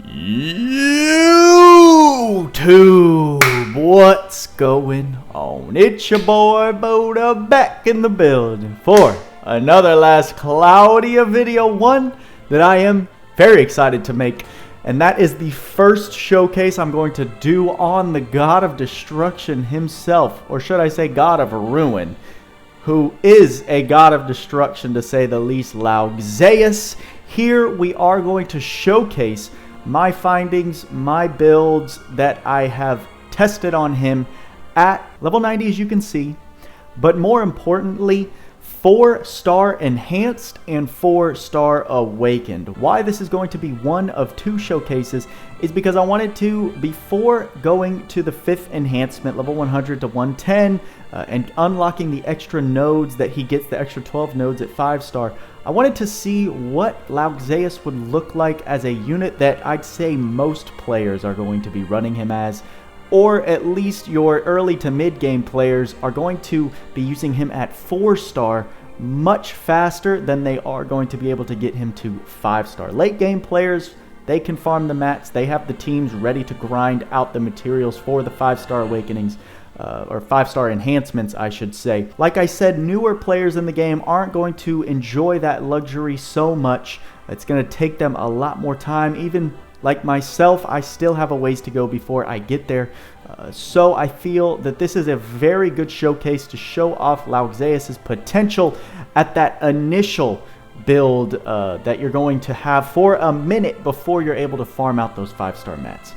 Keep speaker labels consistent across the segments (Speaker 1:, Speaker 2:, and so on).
Speaker 1: YouTube, what's going on? It's your boy Boda back in the building for another last Cloudia video, one that I am very excited to make, and that is the first showcase I'm going to do on the God of Destruction himself, or should I say God of Ruin, who is a God of Destruction to say the least, Lougseus. Here we are going to showcase my findings, my builds that I have tested on him at level 90, as you can see, but more importantly, 4-star enhanced and 4-star awakened. Why this is going to be one of two showcases is because I wanted to, before going to the 5th enhancement, level 100 to 110, and unlocking the extra nodes that he gets, the extra 12 nodes at 5-star, I wanted to see what Lougseus would look like as a unit that I'd say most players are going to be running him as, or at least your early to mid game players are going to be using him at 4-star much faster than they are going to be able to get him to 5-star. Late game players, they can farm the mats, they have the teams ready to grind out the materials for the 5-star awakenings. Or 5-star enhancements, I should say. Like I said, newer players in the game aren't going to enjoy that luxury so much. It's going to take them a lot more time. Even like myself, I still have a ways to go before I get there. So I feel that this is a very good showcase to show off Lougseus' potential at that initial build that you're going to have for a minute before you're able to farm out those 5-star mats.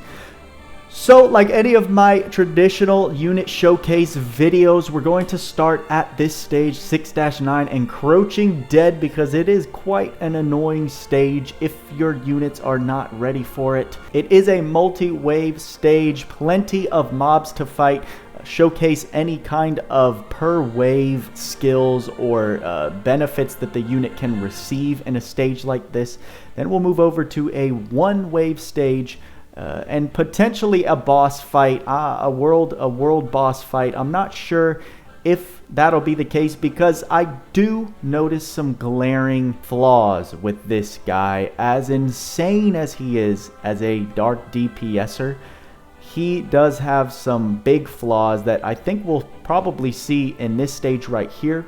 Speaker 1: So, like any of my traditional unit showcase videos, we're going to start at this stage, 6-9, Encroaching Dead, because it is quite an annoying stage if your units are not ready for it. It is a multi-wave stage, plenty of mobs to fight, showcase any kind of per wave skills or benefits that the unit can receive in a stage like this. Then we'll move over to a 1-wave stage, and potentially a boss fight, a world boss fight. I'm not sure if that'll be the case because I do notice some glaring flaws with this guy. As insane as he is as a dark DPSer, he does have some big flaws that I think we'll probably see in this stage right here.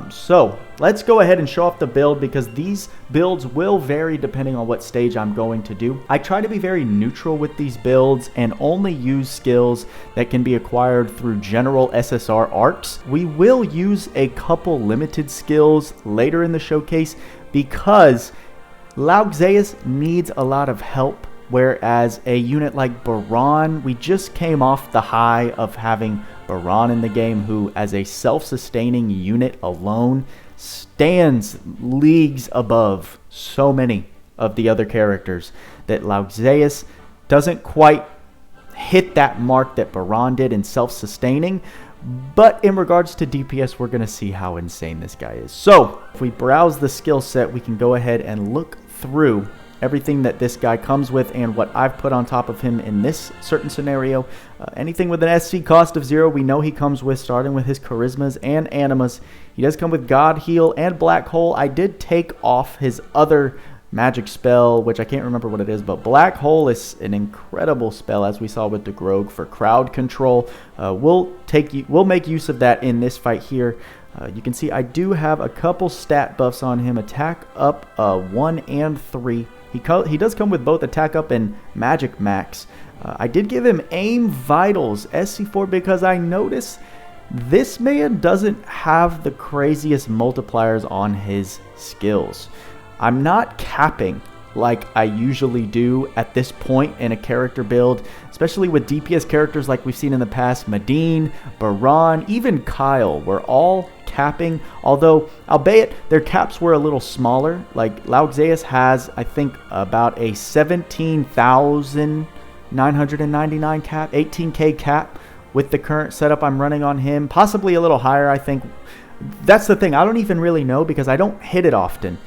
Speaker 1: So let's go ahead and show off the build because these builds will vary depending on what stage I'm going to do. I try to be very neutral with these builds and only use skills that can be acquired through general SSR arcs. We will use a couple limited skills later in the showcase because Lougseus needs a lot of help. Whereas a unit like Baron, we just came off the high of having Baron in the game, who as a self-sustaining unit alone stands leagues above so many of the other characters, that Lougseus doesn't quite hit that mark that Baron did in self-sustaining. But in regards to DPS, we're going to see how insane this guy is. So if we browse the skill set, we can go ahead and look through everything that this guy comes with and what I've put on top of him in this certain scenario. Anything with an SC cost of 0, we know he comes with, starting with his charismas and animas. He does come with God Heal and Black Hole. I did take off his other magic spell, which I can't remember what it is, but Black Hole is an incredible spell, as we saw with the Grog, for crowd control. We'll make use of that in this fight here. You can see I do have a couple stat buffs on him, attack up 1 and 3. He does come with both attack up and magic max. I did give him aim vitals SC4 because I noticed this man doesn't have the craziest multipliers on his skills. I'm not capping like I usually do at this point in a character build, especially with DPS characters like we've seen in the past. Medine, Baron, even Kyle were all capping, although albeit their caps were a little smaller. Like Lougseus has, I think, about a 17,999 cap, 18k cap with the current setup I'm running on him, possibly a little higher. I think that's the thing, I don't even really know because I don't hit it often.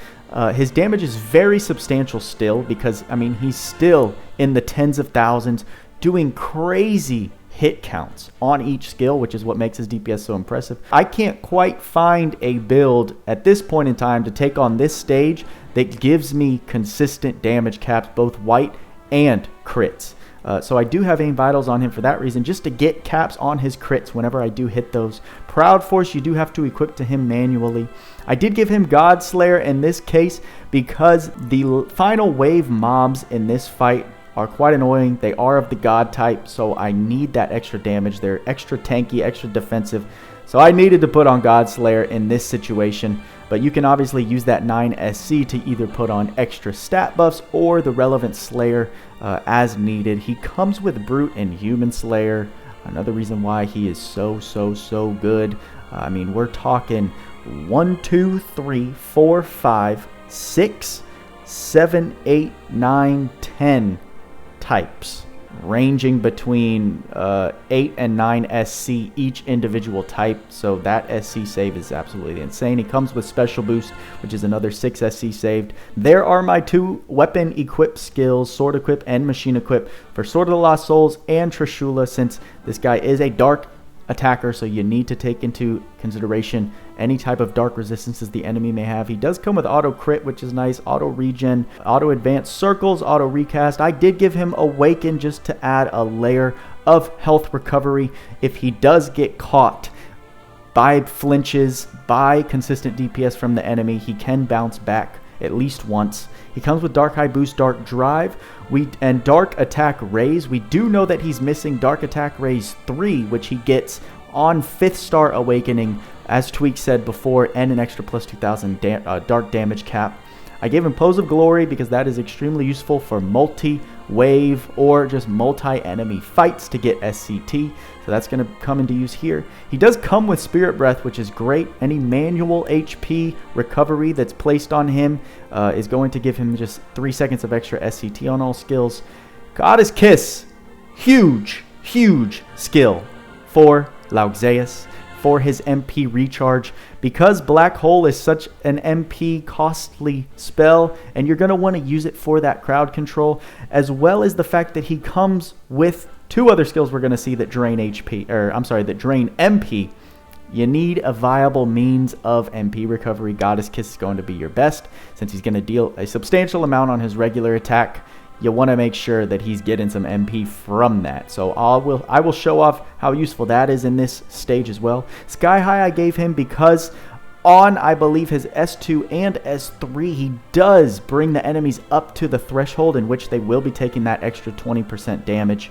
Speaker 1: His damage is very substantial still because, I mean, he's still in the tens of thousands doing crazy hit counts on each skill, which is what makes his DPS so impressive. I can't quite find a build at this point in time to take on this stage that gives me consistent damage caps, both white and crits. So I do have aim vitals on him for that reason, just to get caps on his crits whenever I do hit those. Proud Force you do have to equip to him manually. I did give him God Slayer in this case because the final wave mobs in this fight are quite annoying. They are of the God type, so I need that extra damage. They're extra tanky, extra defensive. So I needed to put on God Slayer in this situation. But you can obviously use that 9 SC to either put on extra stat buffs or the relevant Slayer as needed. He comes with Brute and Human Slayer. Another reason why he is so good. I mean, we're talking 1, 2, 3, 4, 5, 6, 7, 8, 9, 10 types, ranging between 8 and 9 SC each individual type. So that SC save is absolutely insane. He comes with Special Boost, which is another 6 SC saved. There are my 2 weapon equip skills, Sword Equip and Machine Equip, for Sword of the Lost Souls and Trishula, since this guy is a dark attacker, so you need to take into consideration any type of dark resistances the enemy may have. He does come with auto crit, which is nice, auto regen, auto advance circles, auto recast. I did give him awaken just to add a layer of health recovery if he does get caught by flinches, by consistent DPS from the enemy. He can bounce back at least once. He comes with Dark High Boost, Dark Drive, and Dark Attack Raise. We do know that he's missing Dark Attack Raise 3, which he gets on 5th star awakening, as Tweak said before, and an extra plus 2000 dark damage cap. I gave him Pose of Glory because that is extremely useful for multi-wave or just multi-enemy fights to get SCT. So that's going to come into use here. He does come with Spirit Breath, which is great. Any manual HP recovery that's placed on him is going to give him just 3 seconds of extra SCT on all skills. Goddess Kiss, huge skill for Lougseus, for his MP recharge. Because Black Hole is such an MP costly spell, and you're going to want to use it for that crowd control, as well as the fact that he comes with 2 other skills we're going to see that drain that drain MP. You need a viable means of MP recovery. Goddess Kiss is going to be your best, since he's going to deal a substantial amount on his regular attack. You want to make sure that he's getting some MP from that. So I will show off how useful that is in this stage as well. Sky High I gave him because on, I believe, his S2 and S3, he does bring the enemies up to the threshold in which they will be taking that extra 20% damage.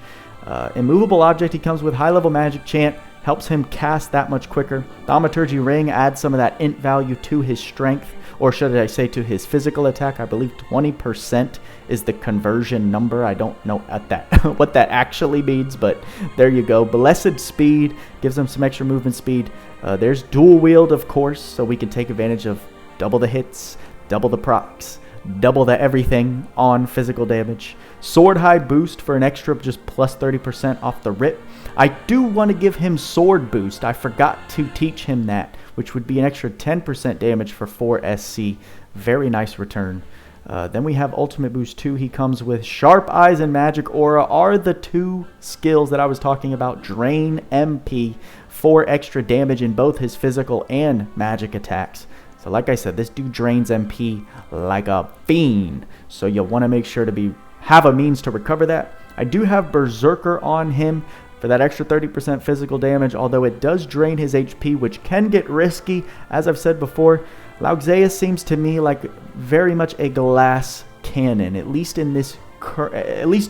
Speaker 1: Immovable Object, he comes with High Level Magic Chant, helps him cast that much quicker. Thaumaturgy Ring adds some of that int value to his strength, or should I say to his physical attack. I believe 20% is the conversion number. I don't know what that actually means, but there you go. Blessed Speed gives him some extra movement speed. There's Dual Wield, of course, so we can take advantage of double the hits, double the procs, double the everything on physical damage. Sword High Boost for an extra just plus 30% off the rip. I do want to give him Sword Boost. I forgot to teach him that, which would be an extra 10% damage for 4 SC. Very nice return. Then we have Ultimate Boost 2. He comes with Sharp Eyes and Magic Aura are the 2 skills that I was talking about. Drain MP for extra damage in both his physical and magic attacks. So like I said, this dude drains MP like a fiend. So you'll want to make sure to have a means to recover that. I do have Berserker on him for that extra 30% physical damage, although it does drain his HP, which can get risky. As I've said before, Lougseus seems to me like very much a glass cannon, at least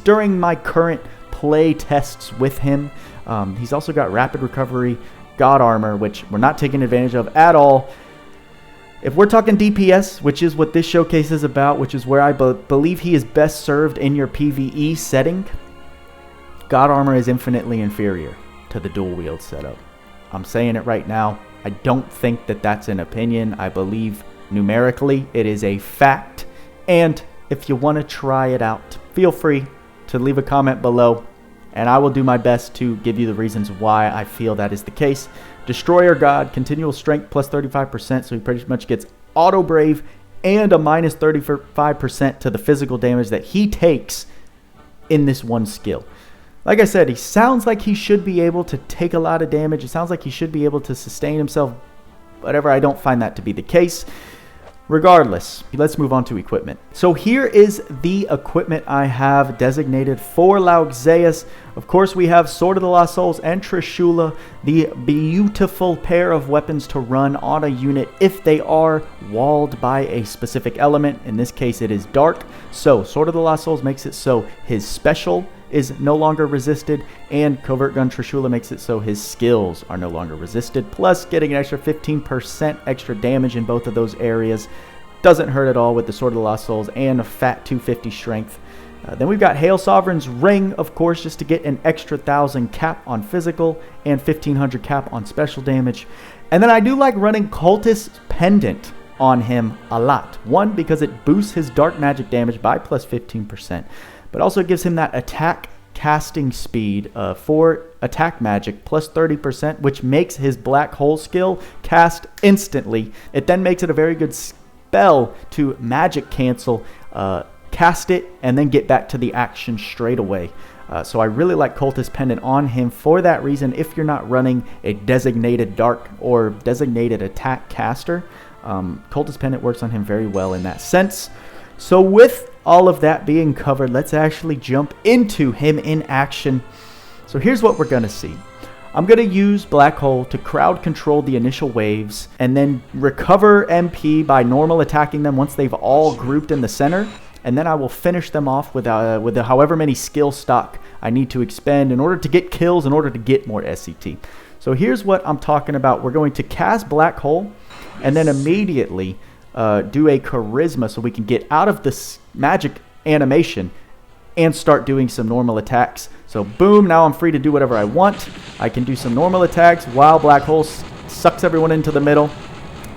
Speaker 1: during my current play tests with him. He's also got Rapid Recovery, God Armor, which we're not taking advantage of at all. If we're talking DPS, which is what this showcase is about, which is where I believe he is best served in your PvE setting, God Armor is infinitely inferior to the dual wield setup. I'm saying it right now. I don't think that that's an opinion. I believe numerically it is a fact. And if you want to try it out, feel free to leave a comment below, and I will do my best to give you the reasons why I feel that is the case. Destroyer God, continual strength plus 35%, so he pretty much gets auto brave and a minus 35% to the physical damage that he takes in this one skill. Like I said, he sounds like he should be able to take a lot of damage. It sounds like he should be able to sustain himself. Whatever, I don't find that to be the case. Regardless, let's move on to equipment. So here is the equipment I have designated for Lougseus. Of course, we have Sword of the Lost Souls and Trishula, the beautiful pair of weapons to run on a unit if they are walled by a specific element. In this case, it is dark. So Sword of the Lost Souls makes it so his special is no longer resisted, and Covert Gun Trishula makes it so his skills are no longer resisted, plus getting an extra 15% extra damage in both of those areas. Doesn't hurt at all with the Sword of the Lost Souls and a fat 250 strength. Then we've got Hail Sovereign's Ring, of course, just to get an extra 1,000 cap on physical and 1,500 cap on special damage. And then I do like running Cultist Pendant on him a lot. One, because it boosts his dark magic damage by plus 15%. But also gives him that attack casting speed for attack magic plus 30%, which makes his black hole skill cast instantly. It then makes it a very good spell to magic cancel, cast it, and then get back to the action straight away. So I really like Cultist Pendant on him for that reason. If you're not running a designated dark or designated attack caster, Cultist Pendant works on him very well in that sense. So with all of that being covered, let's actually jump into him in action. So here's what we're going to see. I'm going to use Black Hole to crowd control the initial waves and then recover MP by normal attacking them once they've all grouped in the center. And then I will finish them off with however many skill stock I need to expend in order to get kills, in order to get more SCT. So here's what I'm talking about. We're going to cast Black Hole and then immediately do a charisma so we can get out of this magic animation and start doing some normal attacks. So boom, now I'm free to do whatever I want. I can do some normal attacks while Black Hole sucks everyone into the middle,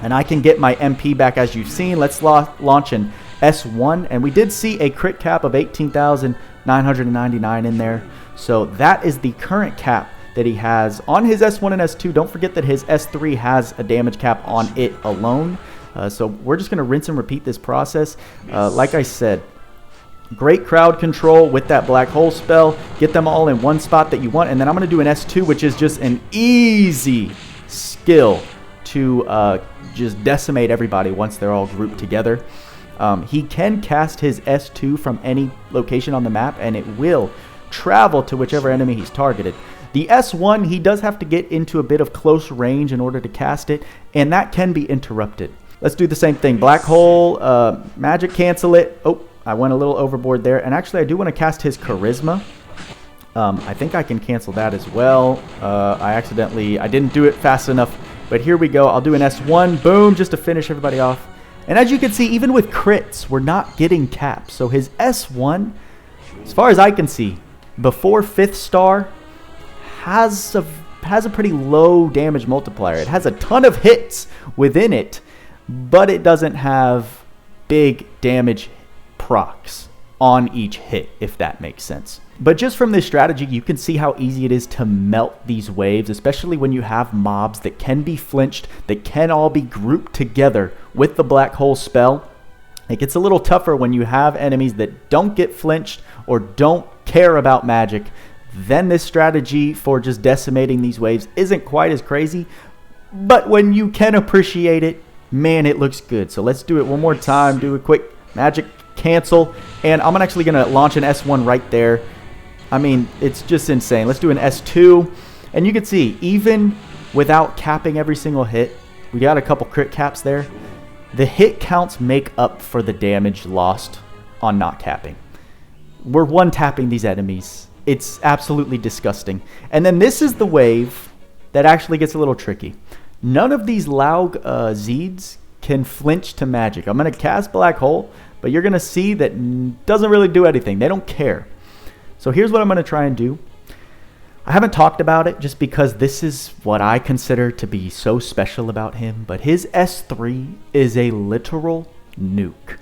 Speaker 1: and I can get my MP back as you've seen. Let's launch an S1, and we did see a crit cap of 18,999 in there. So that is the current cap that he has on his S1 and S2. Don't forget that his S3 has a damage cap on it alone. So we're just going to rinse and repeat this process. Like I said, great crowd control with that Black Hole spell. Get them all in one spot that you want. And then I'm going to do an S2, which is just an easy skill to just decimate everybody once they're all grouped together. He can cast his S2 from any location on the map, and it will travel to whichever enemy he's targeted. The S1, he does have to get into a bit of close range in order to cast it, and that can be interrupted. Let's do the same thing. Black Hole, magic cancel it. Oh, I went a little overboard there. And actually, I do want to cast his Charisma. I think I can cancel that as well. I didn't do it fast enough. But here we go. I'll do an S1. Boom, just to finish everybody off. And as you can see, even with crits, we're not getting caps. So his S1, as far as I can see, before 5th star, has a pretty low damage multiplier. It has a ton of hits within it, but it doesn't have big damage procs on each hit, if that makes sense. But just from this strategy, you can see how easy it is to melt these waves, especially when you have mobs that can be flinched, that can all be grouped together with the Black Hole spell. It gets a little tougher when you have enemies that don't get flinched or don't care about magic. Then this strategy for just decimating these waves isn't quite as crazy, but when you can appreciate it, man, it looks good. So let's do it one more time. Do a quick magic cancel, and I'm actually going to launch an S1 right there. I mean, it's just insane. Let's do an S2, and you can see, even without capping every single hit, we got a couple crit caps there. The hit counts make up for the damage lost on not capping. We're one-tapping these enemies. It's absolutely disgusting. And then this is the wave that actually gets a little tricky. None of these Lougseus can flinch to magic. I'm going to cast Black Hole, but you're going to see that doesn't really do anything. They don't care. So here's what I'm going to try and do. I haven't talked about it just because this is what I consider to be so special about him, but his S3 is a literal nuke.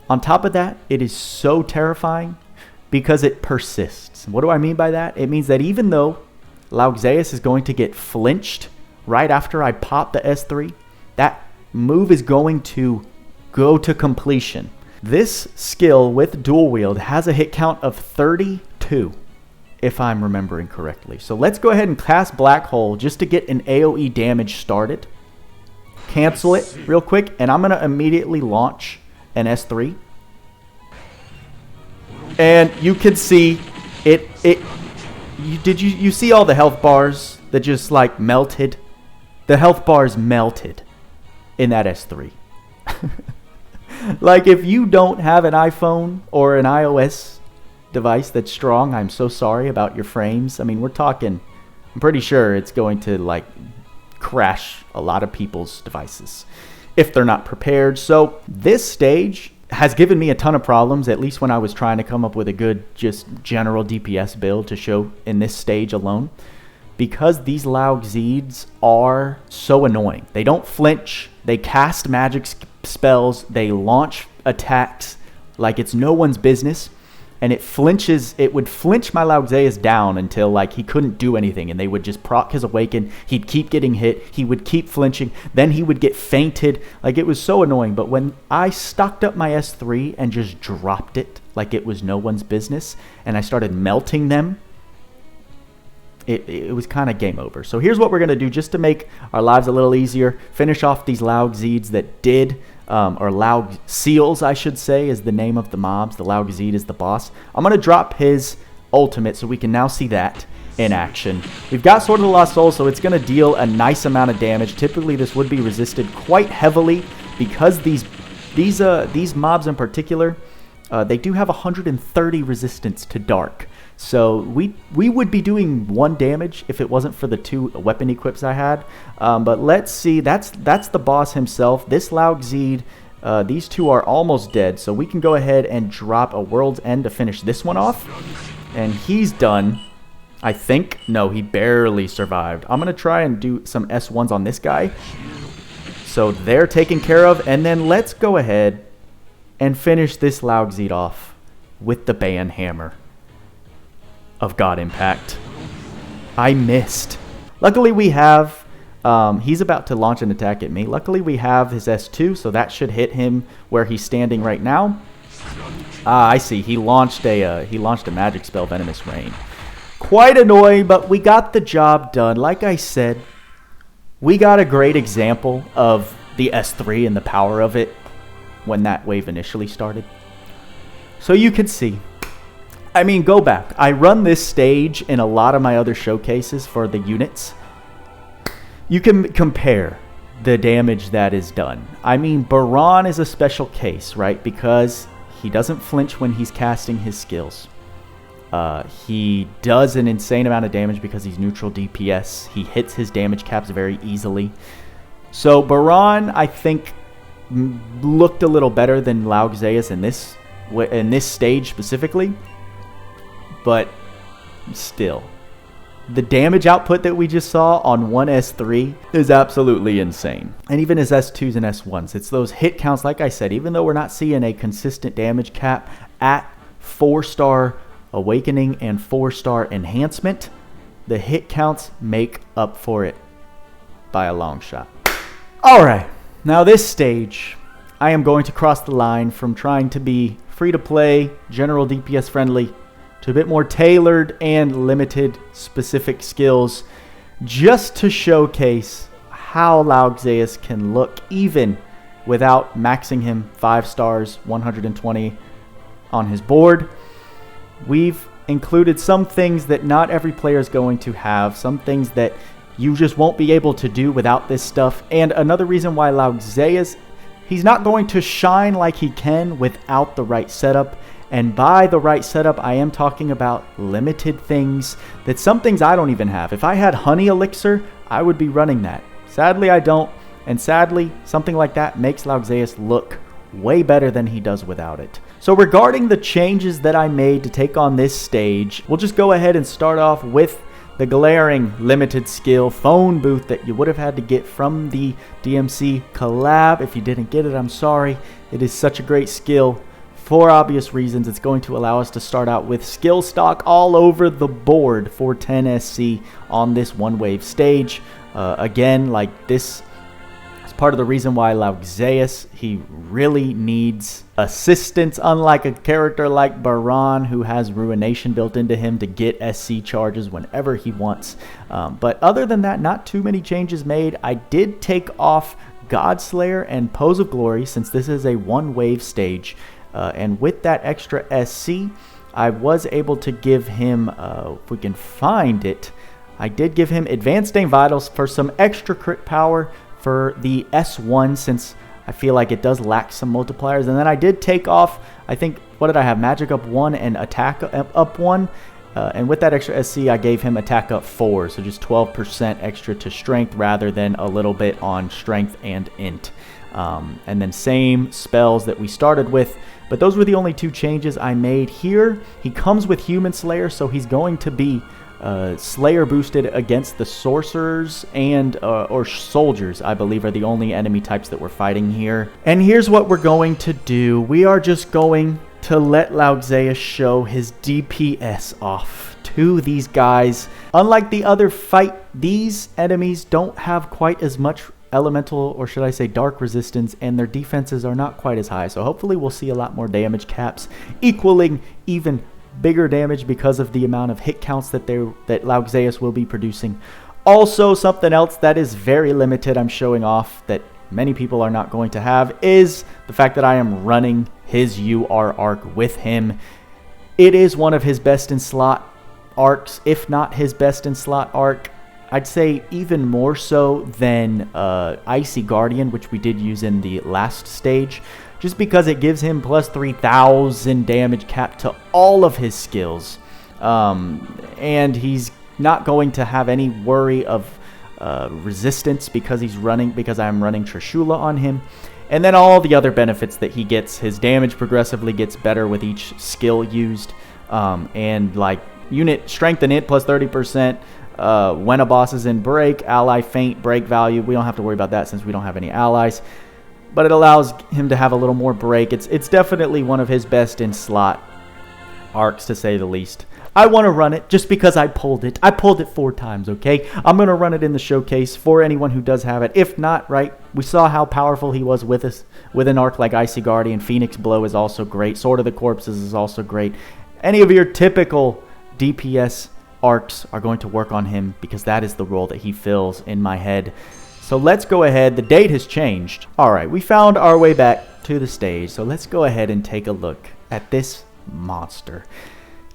Speaker 1: On top of that, it is so terrifying because it persists. What do I mean by that? It means that even though Lougseus is going to get flinched right after I pop the S3, that move is going to go to completion. This skill with dual wield has a hit count of 32, if I'm remembering correctly. So let's go ahead and cast Black Hole just to get an AoE damage started. cancel it real quick, and I'm going to immediately launch an S3. And you can see you see all the health bars that just like melted? The health bars melted in that S3. Like, if you don't have an iPhone or an iOS device that's strong, I'm so sorry about your frames. I mean, we're talking, I'm pretty sure it's going to like crash a lot of people's devices if they're not prepared. So this stage has given me a ton of problems, at least when I was trying to come up with a good just general DPS build to show in this stage alone, because these Lougseus are so annoying. They don't flinch, they cast magic spells, they launch attacks like it's no one's business, and it would flinch my Lougseus down until like he couldn't do anything, and they would just proc his awaken, he'd keep getting hit, he would keep flinching, then he would get fainted. Like, it was so annoying. But when I stocked up my S3 and just dropped it like it was no one's business, and I started melting them, it was kind of game over. So here's what we're going to do just to make our lives a little easier. Finish off these Lougseus that did, or Lougseus, I should say, is the name of the mobs. The Lougseus is the boss. I'm going to drop his ultimate so we can now see that in action. We've got Sword of the Lost Soul, so it's going to deal a nice amount of damage. Typically, this would be resisted quite heavily because these mobs in particular, they do have 130 resistance to dark. So we would be doing 1 damage if it wasn't for the 2 weapon equips I had. But let's see, that's the boss himself. This Lougseus, these 2 are almost dead, so we can go ahead and drop a World's End to finish this one off. And he's done, I think. No, he barely survived. I'm going to try and do some S1s on this guy. So they're taken care of, and then let's go ahead and finish this Lougseus off with the Ban Hammer of God Impact. I missed. Luckily we have, he's about to launch an attack at me. Luckily we have his S2, so that should hit him where he's standing right now. I see. He launched a magic spell, Venomous Rain. Quite annoying, but we got the job done. Like I said, we got a great example of the S3 and the power of it when that wave initially started. So you can see. I mean, go back. I run this stage in a lot of my other showcases for the units. You can compare the damage that is done. I mean, Baron is a special case, right? Because he doesn't flinch when he's casting his skills. He does an insane amount of damage because he's neutral DPS. He hits his damage caps very easily. So Baron, I think, looked a little better than Lougseus in this stage specifically. But still, the damage output that we just saw on one S3 is absolutely insane. And even his S2s and S1s, it's those hit counts, like I said, even though we're not seeing a consistent damage cap at 4-star Awakening and 4-star Enhancement, the hit counts make up for it by a long shot. Alright, now this stage, I am going to cross the line from trying to be free-to-play, general DPS friendly, to a bit more tailored and limited specific skills, just to showcase how Lougseus can look even without maxing him 5 stars, 120 on his board. We've included some things that not every player is going to have, some things that you just won't be able to do without this stuff, and another reason why Lougseus, he's not going to shine like he can without the right setup. And by the right setup, I am talking about limited things, that some things I don't even have. If I had Honey Elixir, I would be running that. Sadly, I don't. And sadly, something like that makes Lougseus look way better than he does without it. So regarding the changes that I made to take on this stage, we'll just go ahead and start off with the glaring limited skill phone booth that you would have had to get from the DMC collab. If you didn't get it, I'm sorry. It is such a great skill. For obvious reasons, it's going to allow us to start out with skill stock all over the board for 10 SC on this one-wave stage. Again, like this is part of the reason why Lougseus, he really needs assistance, unlike a character like Baron, who has Ruination built into him to get SC charges whenever he wants. But other than that, not too many changes made. I did take off Godslayer and Pose of Glory, since this is a one-wave stage. And with that extra SC, I was able to give him, if we can find it, I did give him Advanced Aim Vitals for some extra crit power for the S1, since I feel like it does lack some multipliers. And then I did take off, I think, what did I have? Magic up 1 and attack up 1. And with that extra SC, I gave him attack up 4. So just 12% extra to strength rather than a little bit on strength and int. And then same spells that we started with. But those were the only 2 changes I made here. He comes with Human Slayer, so he's going to be Slayer boosted against the sorcerers and or soldiers, I believe, are the only enemy types that we're fighting here. And here's what we're going to do. We are just going to let Lougseus show his DPS off to these guys. Unlike the other fight, these enemies don't have quite as much elemental, or should I say dark resistance, and their defenses are not quite as high. So hopefully we'll see a lot more damage caps equaling even bigger damage because of the amount of hit counts that Lougseus will be producing. Also, something else that is very limited I'm showing off that many people are not going to have is the fact that I am running his UR arc with him. It is one of his best in slot arcs, if not his best in slot arc. I'd say even more so than Icy Guardian, which we did use in the last stage, just because it gives him plus 3,000 damage cap to all of his skills. And he's not going to have any worry of resistance because I'm running Trishula on him. And then all the other benefits that he gets. His damage progressively gets better with each skill used. And like unit strength and int plus 30%. When a boss is in break, ally faint, break value. We don't have to worry about that since we don't have any allies. But it allows him to have a little more break. It's definitely one of his best in slot arcs, to say the least. I want to run it just because I pulled it. I pulled it 4 times, okay? I'm going to run it in the showcase for anyone who does have it. If not, right, we saw how powerful he was with us. With an arc like Icy Guardian, Phoenix Blow is also great. Sword of the Corpses is also great. Any of your typical DPS arcs are going to work on him because that is the role that he fills in my head. So let's go ahead. The date has changed. Alright, we found our way back to the stage. So let's go ahead and take a look at this monster.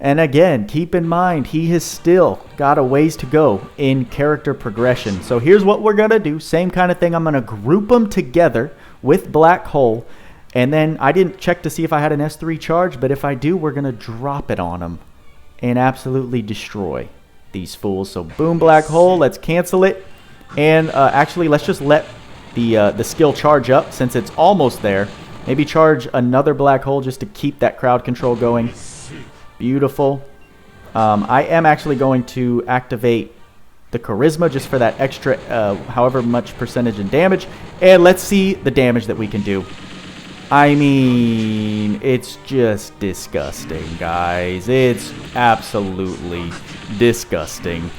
Speaker 1: And again, keep in mind, he has still got a ways to go in character progression. So here's what we're going to do. Same kind of thing. I'm going to group them together with Black Hole. And then I didn't check to see if I had an S3 charge, but if I do, we're going to drop it on him and absolutely destroy these fools. So boom, Black Hole. Let's cancel it. And actually, let's just let the skill charge up since it's almost there. Maybe charge another Black Hole just to keep that crowd control going. Beautiful. I am actually going to activate the Charisma just for that extra however much percentage in damage. And let's see the damage that we can do. I mean, it's just disgusting, guys. It's absolutely disgusting.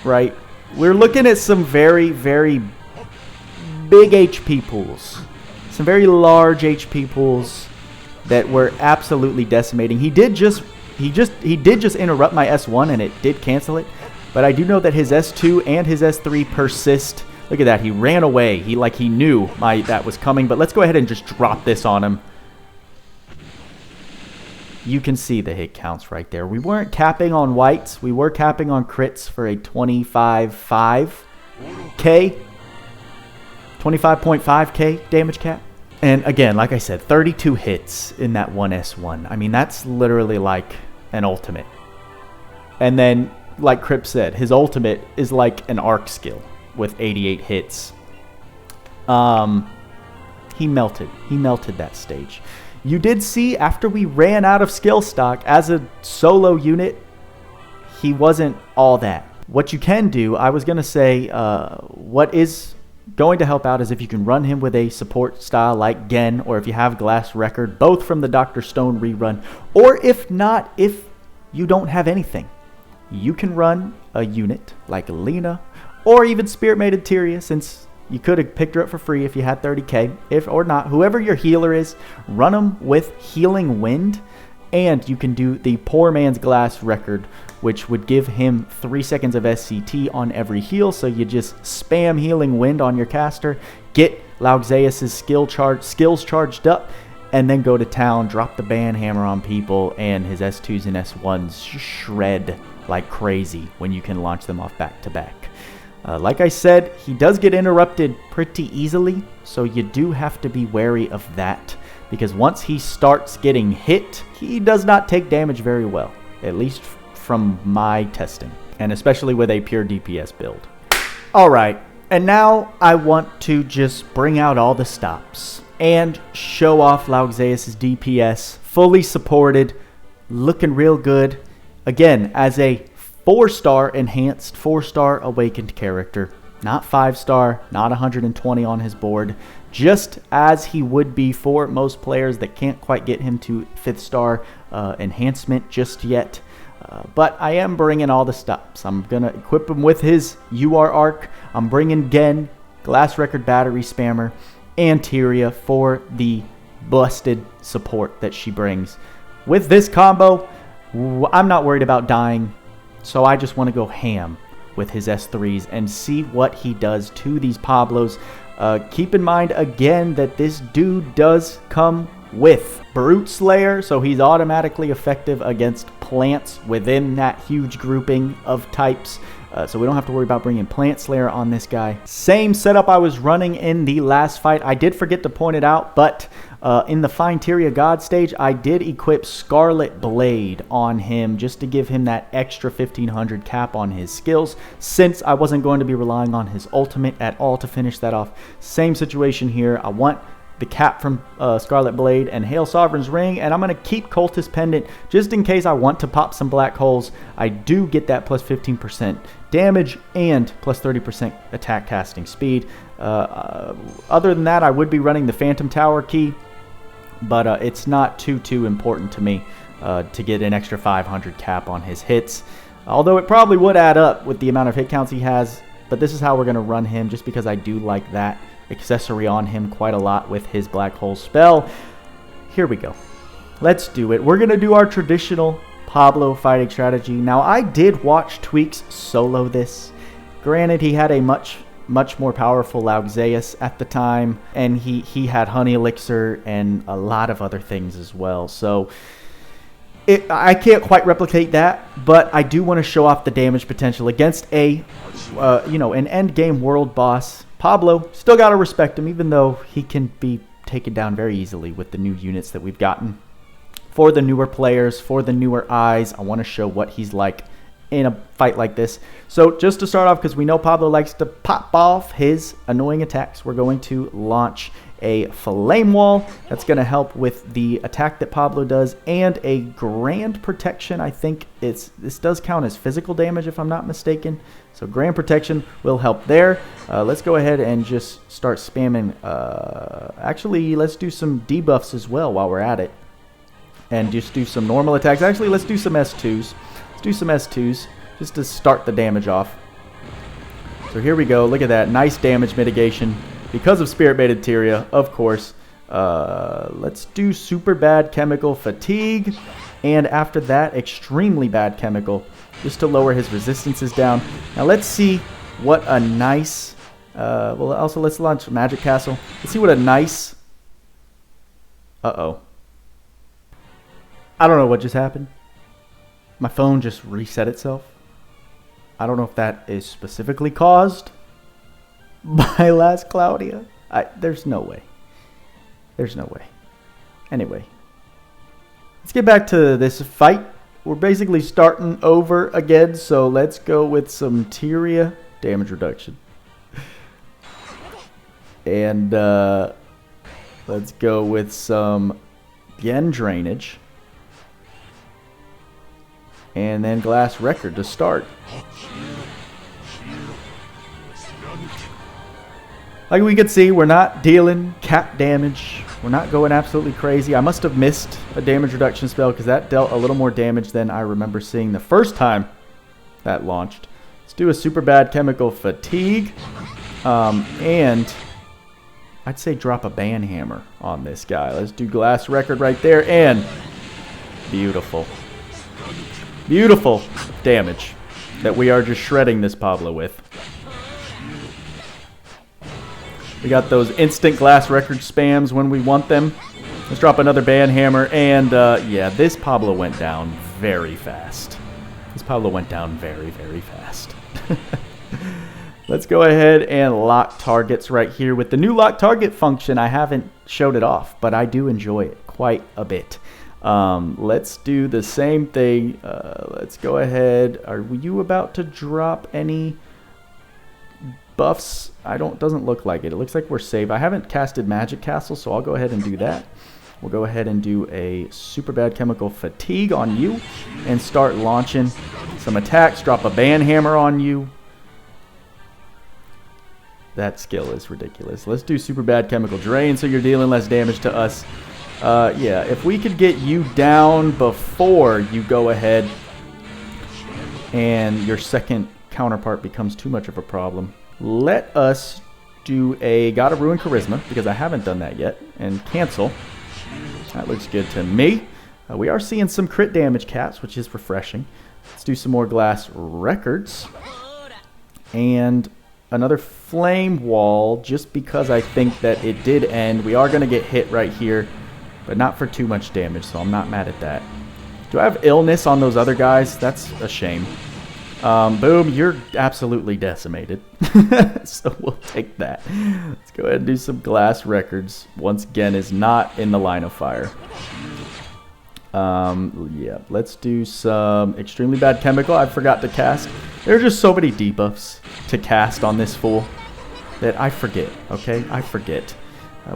Speaker 1: Right? We're looking at some very, very big HP pools. Some very large HP pools that were absolutely decimating. He did just interrupt my S1 and it did cancel it. But I do know that his S2 and his S3 persist. Look at that. He ran away. He knew that was coming. But let's go ahead and just drop this on him. You can see the hit counts right there. We weren't capping on whites. We were capping on crits for a 25.5k. 25.5k damage cap. And again, like I said, 32 hits in that one S1. I mean, that's literally like an ultimate. And then, like Crip said, his ultimate is like an arc skill with 88 hits. He melted. He melted that stage. You did see after we ran out of skill stock as a solo unit, he wasn't all that. What you can do, I was going to say, what is going to help out is if you can run him with a support style like Gen, or if you have Glass Record, both from the Dr. Stone rerun, or if not, if you don't have anything, you can run a unit like Lena, or even Spirit Maiden Tyria, since you could have picked her up for free if you had 30k. If or not, whoever your healer is, run them with Healing Wind. And you can do the poor man's glass record, which would give him 3 seconds of SCT on every heal. So you just spam healing wind on your caster, get Lougseus' skills charged up, and then go to town, drop the ban hammer on people, and his S2s and S1s shred like crazy when you can launch them off back to back. Like I said, he does get interrupted pretty easily, so you do have to be wary of that, because once he starts getting hit, he does not take damage very well, at least from my testing, and especially with a pure DPS build. Alright, and now I want to just bring out all the stops and show off Lougseus' DPS, fully supported, looking real good. Again, as a 4-star enhanced, 4-star awakened character. Not 5-star, not 120 on his board. Just as he would be for most players that can't quite get him to 5th-star enhancement just yet. But I am bringing all the stops. I'm going to equip him with his UR arc. I'm bringing Gen, Glass Record Battery Spammer, and Tyria for the busted support that she brings. With this combo, I'm not worried about dying, so I just want to go ham with his S3s and see what he does to these Pablos. Keep in mind again that this dude does come with Brute Slayer, so he's automatically effective against plants within that huge grouping of types. So we don't have to worry about bringing Plant Slayer on this guy. Same setup I was running in the last fight. I did forget to point it out, but in the Fine Tyria God stage, I did equip Scarlet Blade on him just to give him that extra 1500 cap on his skills, since I wasn't going to be relying on his ultimate at all to finish that off. Same situation here. I want the cap from Scarlet Blade and Hail Sovereign's Ring, and I'm going to keep Cultist Pendant just in case I want to pop some black holes. I do get that plus 15% damage and plus 30% attack casting speed. Other than that, I would be running the Phantom Tower key, but it's not too important to me to get an extra 500 cap on his hits, although it probably would add up with the amount of hit counts he has. But this is how we're going to run him, just because I do like that accessory on him quite a lot with his black hole spell. Here we go. Let's do it. We're going to do our traditional Pablo fighting strategy. Now, I did watch Tweaks solo this. Granted, he had a much more powerful Lougseus at the time, and he had Honey Elixir and a lot of other things as well. So I can't quite replicate that, but I do want to show off the damage potential against a an end game world boss. Pablo, still got to respect him, even though he can be taken down very easily with the new units that we've gotten. For the newer players, for the newer eyes, I want to show what he's like in a fight like this. So just to start off, because we know Pablo likes to pop off his annoying attacks, we're going to launch a Flame Wall. That's going to help with the attack that Pablo does, and a Grand Protection. I think this does count as physical damage if I'm not mistaken. So Grand Protection will help there. Let's go ahead and just start spamming. Actually, let's do some debuffs as well while we're at it, and just do some normal attacks. Actually, let's do some S2s. Let's do some S2s just to start the damage off. So here we go. Look at that. Nice damage mitigation because of Spirit Baited Tyria, of course. Let's do super bad chemical fatigue, and after that, extremely bad chemical, just to lower his resistances down. Now let's see what a nice, well, also let's launch Magic Castle. Let's see what a nice, uh-oh. I don't know what just happened. My phone just reset itself. I don't know if that is specifically caused by last Cloudia. There's no way. There's no way. Anyway, let's get back to this fight. We're basically starting over again, so let's go with some Tyria damage reduction. And let's go with some Gen drainage. And then Glass Record to start. Like we can see, we're not dealing cap damage. We're not going absolutely crazy. I must have missed a damage reduction spell because that dealt a little more damage than I remember seeing the first time that launched. Let's do a super bad chemical fatigue. And I'd say drop a ban hammer on this guy. Let's do Glass Record right there. And Beautiful. Beautiful damage that we are just shredding this Pablo with. We got those instant glass record spams when we want them. Let's drop another band hammer, and yeah, this Pablo went down very fast. This Pablo went down very, very fast. Let's go ahead and lock targets right here. With the new lock target function, I haven't showed it off, but I do enjoy it quite a bit. Let's do the same thing. Let's go ahead. Are you about to drop any buffs? Doesn't look like it. It looks like we're safe. I haven't casted Magic Castle, so I'll go ahead and do that. We'll go ahead and do a super bad chemical fatigue on you and start launching some attacks. Drop a band hammer on you. That skill is ridiculous. Let's do super bad chemical drain so you're dealing less damage to us. Yeah, if we could get you down before you go ahead and your second counterpart becomes too much of a problem. Let us do a Gotta Ruin Charisma, because I haven't done that yet, and cancel. That looks good to me. We are seeing some crit damage caps, which is refreshing. Let's do some more glass records. And another flame wall, just because I think that it did end. We are going to get hit right here, but not for too much damage, so I'm not mad at that. Do I have illness on those other guys? That's a shame. Boom, you're absolutely decimated. So we'll take that. Let's go ahead and do some glass records. Once again, is not in the line of fire. Yeah, let's do some extremely bad chemical. I forgot to cast. There are just so many debuffs to cast on this fool that I forget, okay? I forget.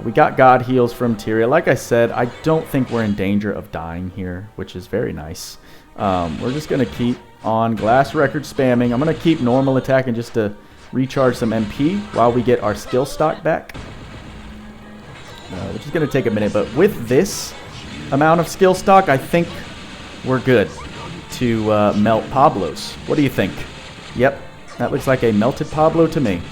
Speaker 1: We got God Heals from Tyria. Like I said, I don't think we're in danger of dying here, which is very nice. We're just going to keep on glass record spamming. I'm going to keep normal attacking just to recharge some MP while we get our skill stock back. Which is going to take a minute, but with this amount of skill stock, I think we're good to melt Pablos. What do you think? Yep, that looks like a melted Pablo to me.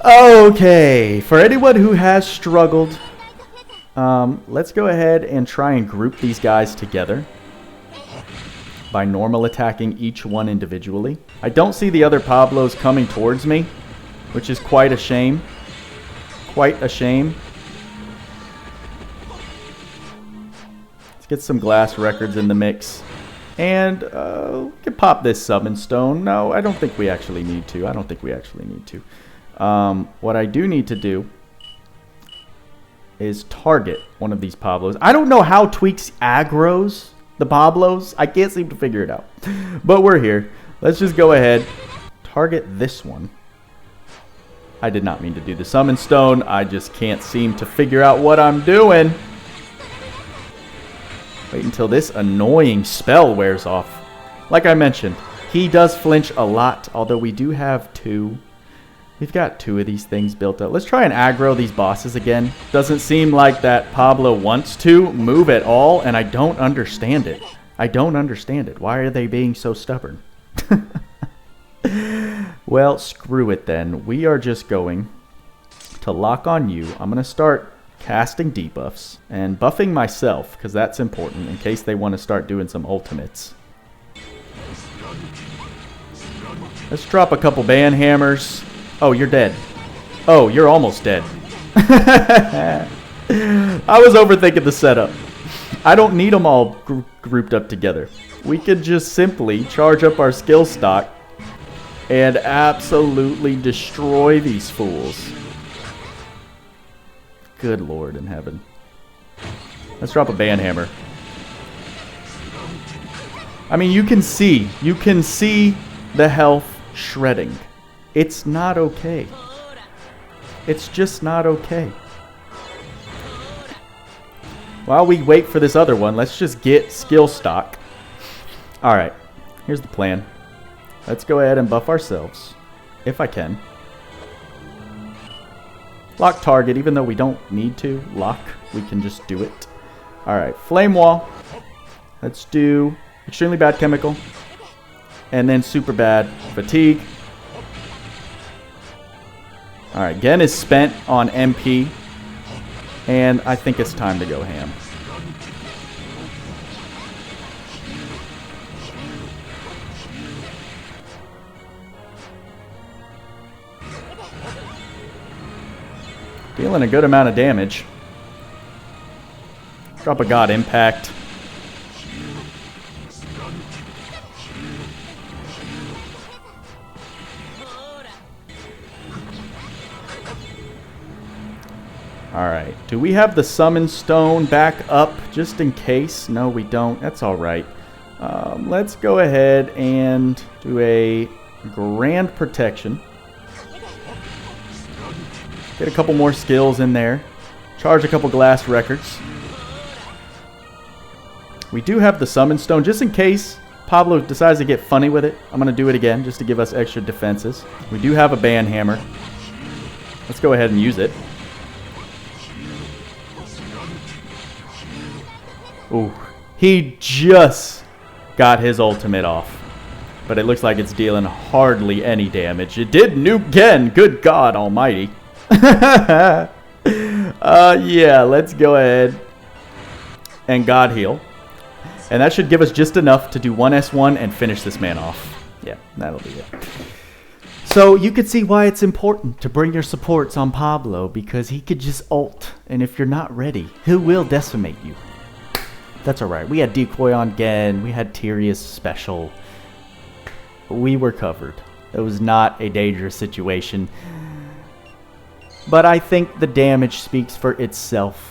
Speaker 1: Okay, for anyone who has struggled, let's go ahead and try and group these guys together by normal attacking each one individually. I don't see the other Pablos coming towards me, which is quite a shame. Quite a shame. Let's get some glass records in the mix. And we can pop this summon stone. No, I don't think we actually need to. I don't think we actually need to. What I do need to do is target one of these Pablos. I don't know how Tweaks aggroes the Pablos. I can't seem to figure it out. But we're here. Let's just go ahead. Target this one. I did not mean to do the summon stone. I just can't seem to figure out what I'm doing. Wait until this annoying spell wears off. Like I mentioned, he does flinch a lot, although we do have two. We've got two of these things built up. Let's try and aggro these bosses again. Doesn't seem like that Pablo wants to move at all, and I don't understand it. I don't understand it. Why are they being so stubborn? Well, screw it then. We are just going to lock on you. I'm going to start casting debuffs and buffing myself, because that's important in case they want to start doing some ultimates. Let's drop a couple band hammers. Oh, you're dead. Oh, you're almost dead. I was overthinking the setup. I don't need them all grouped up together. We could just simply charge up our skill stock and absolutely destroy these fools. Good Lord in heaven. Let's drop a band hammer. I mean, you can see the health shredding. It's not okay. It's just not okay. While we wait for this other one, let's just get skill stock. Alright, here's the plan. Let's go ahead and buff ourselves, if I can. Lock target, even though we don't need to lock, we can just do it. Alright, flame wall. Let's do extremely bad chemical. And then super bad fatigue. Alright, Gen is spent on MP. And I think it's time to go ham. Dealing a good amount of damage. Drop a God Impact. Alright, do we have the Summon Stone back up just in case? No, we don't. That's alright. Let's go ahead and do a Grand Protection. Get a couple more skills in there. Charge a couple Glass Records. We do have the Summon Stone just in case Pablo decides to get funny with it. I'm going to do it again just to give us extra defenses. We do have a Ban Hammer. Let's go ahead and use it. Ooh, he just got his ultimate off. But it looks like it's dealing hardly any damage. It did nuke again. Good God almighty. Yeah, let's go ahead and God heal. And that should give us just enough to do 1S1 and finish this man off. Yeah, that'll be it. So you could see why it's important to bring your supports on Pablo, because he could just ult. And if you're not ready, he will decimate you. That's alright. We had Decoy on Gen. We had Tyrius Special. We were covered. It was not a dangerous situation. But I think the damage speaks for itself.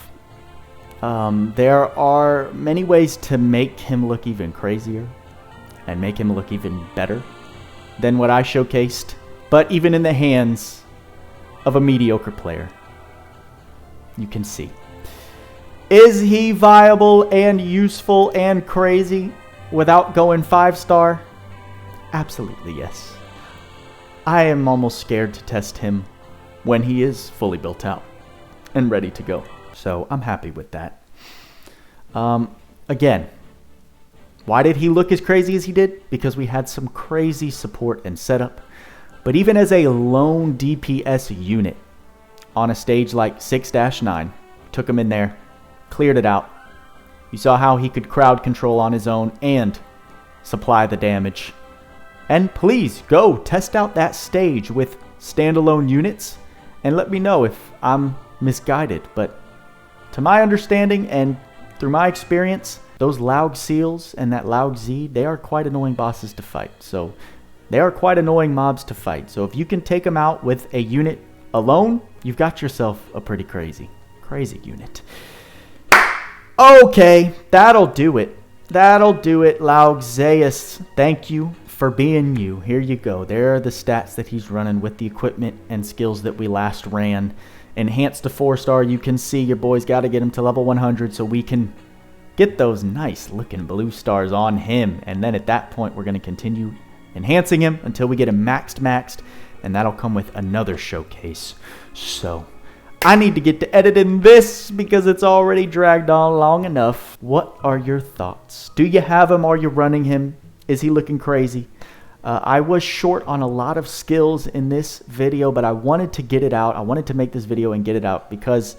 Speaker 1: There are many ways to make him look even crazier. And make him look even better than what I showcased. But even in the hands of a mediocre player, you can see. Is he viable and useful and crazy without going 5-star? Absolutely yes. I am almost scared to test him when he is fully built out and ready to go. So I'm happy with that. Again, why did he look as crazy as he did? Because we had some crazy support and setup. But even as a lone DPS unit on a stage like 6-9, took him in there, cleared it out. You saw how he could crowd control on his own and supply the damage. And please go test out that stage with standalone units and let me know if I'm misguided. But to my understanding and through my experience, those Lougseus and that Lougseus, they are quite annoying bosses to fight. So they are quite annoying mobs to fight. So if you can take them out with a unit alone, you've got yourself a pretty crazy unit. Okay, that'll do it. That'll do it, Lougseus. Thank you for being you. Here you go. There are the stats that he's running with the equipment and skills that we last ran. Enhanced to 4-star. You can see your boy's got to get him to level 100 so we can get those nice looking blue stars on him. And then at that point, we're going to continue enhancing him until we get him maxed. And that'll come with another showcase. So I need to get to editing this because it's already dragged on long enough. What are your thoughts? Do you have him? Are you running him? Is he looking crazy? I was short on a lot of skills in this video, but I wanted to get it out. I wanted to make this video and get it out because,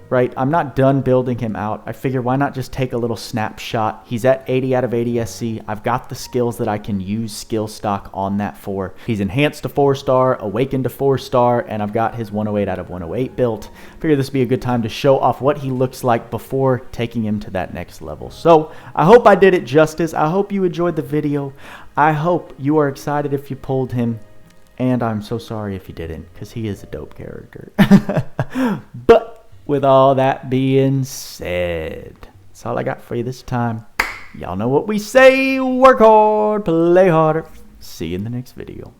Speaker 1: right, I'm not done building him out. I figure why not just take a little snapshot. He's at 80 out of 80 SC. I've got the skills that I can use skill stock on that for. He's enhanced to 4-star, awakened to 4-star, and I've got his 108 out of 108 built. I figure this would be a good time to show off what he looks like before taking him to that next level. So I hope I did it justice. I hope you enjoyed the video. I hope you are excited if you pulled him. And I'm so sorry if you didn't, because he is a dope character. But with all that being said, that's all I got for you this time. Y'all know what we say. Work hard, play harder. See you in the next video.